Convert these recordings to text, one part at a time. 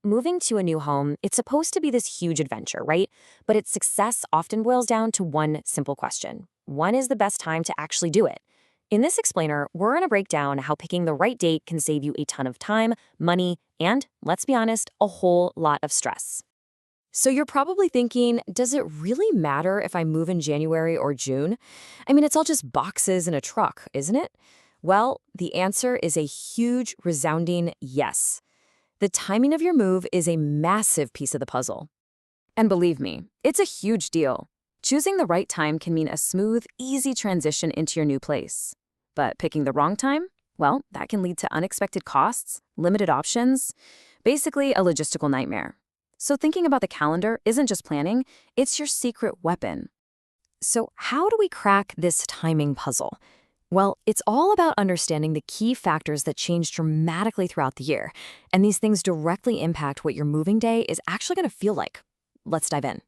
Moving to a new home, it's supposed to be this huge adventure, right? But its success often boils down to one simple question. When is the best time to actually do it? In this explainer, we're going to break down how picking the right date can save you a ton of time, money, and, let's be honest, a whole lot of stress. So you're probably thinking, does it really matter if I move in January or June? I mean, it's all just boxes and a truck, isn't it? Well, the answer is a huge, resounding yes. The timing of your move is a massive piece of the puzzle. And believe me, it's a huge deal. Choosing the right time can mean a smooth, easy transition into your new place. But picking the wrong time? Well, that can lead to unexpected costs, limited options, basically a logistical nightmare. So thinking about the calendar isn't just planning, it's your secret weapon. So how do we crack this timing puzzle? Well, it's all about understanding the key factors that change dramatically throughout the year, and these things directly impact what your moving day is actually going to feel like. Let's dive in.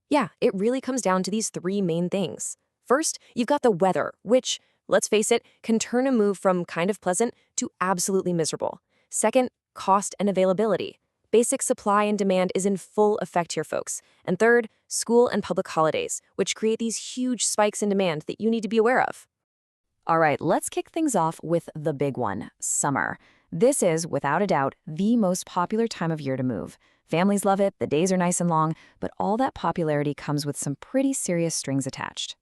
Yeah, it really comes down to these three main things. First, you've got the weather, which, let's face it, can turn a move from kind of pleasant to absolutely miserable. Second, cost and availability. Basic supply and demand is in full effect here, folks. And third, school and public holidays, which create these huge spikes in demand that you need to be aware of. All right, let's kick things off with the big one, summer. This is, without a doubt, the most popular time of year to move. Families love it, the days are nice and long, but all that popularity comes with some pretty serious strings attached.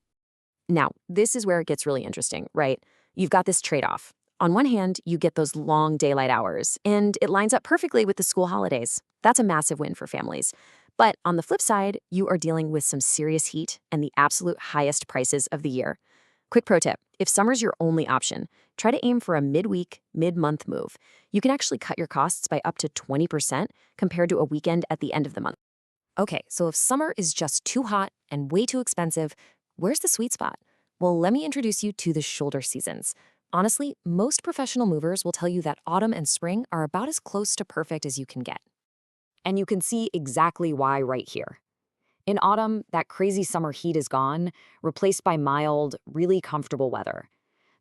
Now, this is where it gets really interesting, right? You've got this trade-off. On one hand, you get those long daylight hours, and it lines up perfectly with the school holidays. That's a massive win for families. But on the flip side, you are dealing with some serious heat and the absolute highest prices of the year. Quick pro tip, if summer's your only option, try to aim for a midweek, mid-month move. You can actually cut your costs by up to 20% compared to a weekend at the end of the month. Okay, so if summer is just too hot and way too expensive, where's the sweet spot? Well, let me introduce you to the shoulder seasons. Honestly, most professional movers will tell you that autumn and spring are about as close to perfect as you can get. And you can see exactly why right here. In autumn, that crazy summer heat is gone, replaced by mild, really comfortable weather.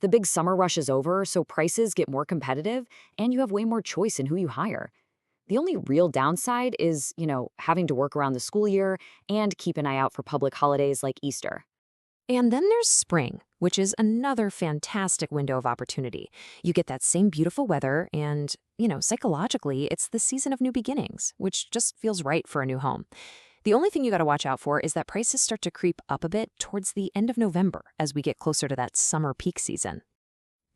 The big summer rush is over, so prices get more competitive, and you have way more choice in who you hire. The only real downside is, having to work around the school year and keep an eye out for public holidays like Easter. And then there's spring, which is another fantastic window of opportunity. You get that same beautiful weather, and, psychologically, it's the season of new beginnings, which just feels right for a new home. The only thing you got to watch out for is that prices start to creep up a bit towards the end of November as we get closer to that summer peak season.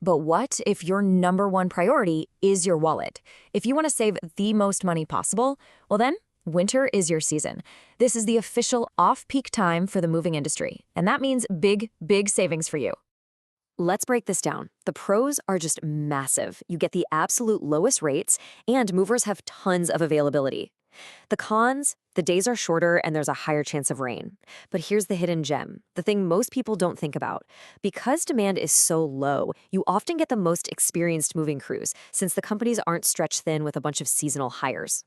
But what if your number one priority is your wallet? If you want to save the most money possible, well then, winter is your season. This is the official off-peak time for the moving industry, and that means big, big savings for you. Let's break this down. The pros are just massive. You get the absolute lowest rates, and movers have tons of availability. The cons, the days are shorter and there's a higher chance of rain. But here's the hidden gem, the thing most people don't think about. Because demand is so low, you often get the most experienced moving crews, since the companies aren't stretched thin with a bunch of seasonal hires.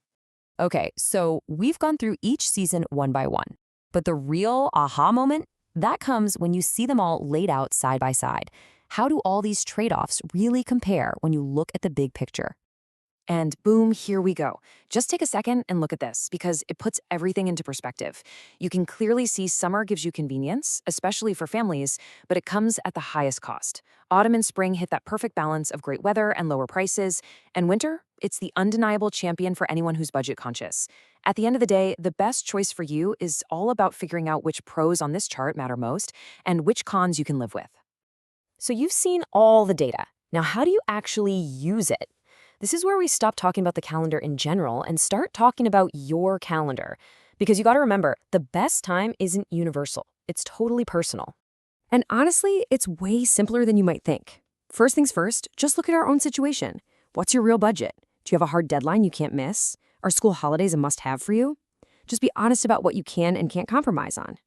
Okay, so we've gone through each season one by one. But the real aha moment, that comes when you see them all laid out side by side. How do all these trade-offs really compare when you look at the big picture? And boom, here we go. Just take a second and look at this because it puts everything into perspective. You can clearly see summer gives you convenience, especially for families, but it comes at the highest cost. Autumn and spring hit that perfect balance of great weather and lower prices. And winter, it's the undeniable champion for anyone who's budget conscious. At the end of the day, the best choice for you is all about figuring out which pros on this chart matter most and which cons you can live with. So you've seen all the data. Now, how do you actually use it? This is where we stop talking about the calendar in general and start talking about your calendar. Because you got to remember, the best time isn't universal. It's totally personal. And honestly, it's way simpler than you might think. First things first, just look at our own situation. What's your real budget? Do you have a hard deadline you can't miss? Are school holidays a must-have for you? Just be honest about what you can and can't compromise on.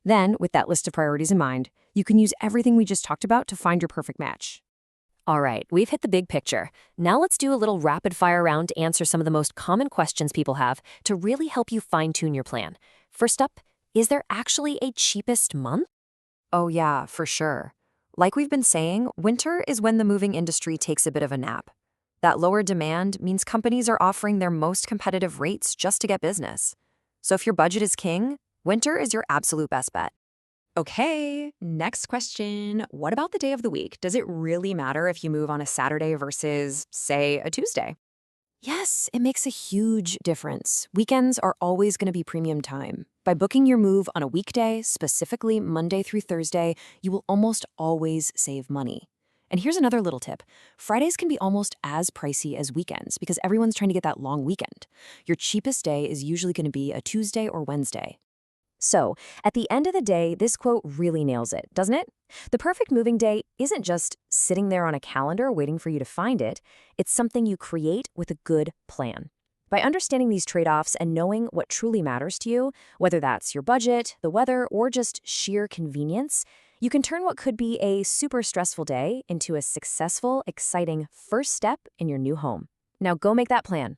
Then, with that list of priorities in mind, you can use everything we just talked about to find your perfect match. All right, we've hit the big picture. Now let's do a little rapid fire round to answer some of the most common questions people have to really help you fine-tune your plan. First up, is there actually a cheapest month? Oh yeah, for sure. Like we've been saying, winter is when the moving industry takes a bit of a nap. That lower demand means companies are offering their most competitive rates just to get business. So if your budget is king, winter is your absolute best bet. Okay, next question. What about the day of the week? Does it really matter if you move on a Saturday versus, say, a Tuesday? Yes, it makes a huge difference. Weekends are always going to be premium time. By booking your move on a weekday, specifically Monday through Thursday, you will almost always save money. And here's another little tip. Fridays can be almost as pricey as weekends because everyone's trying to get that long weekend. Your cheapest day is usually going to be a Tuesday or Wednesday. So, at the end of the day, this quote really nails it, doesn't it? The perfect moving day isn't just sitting there on a calendar waiting for you to find it, it's something you create with a good plan. By understanding these trade offs and knowing what truly matters to you, whether that's your budget, the weather, or just sheer convenience, you can turn what could be a super stressful day into a successful, exciting first step in your new home. Now go make that plan.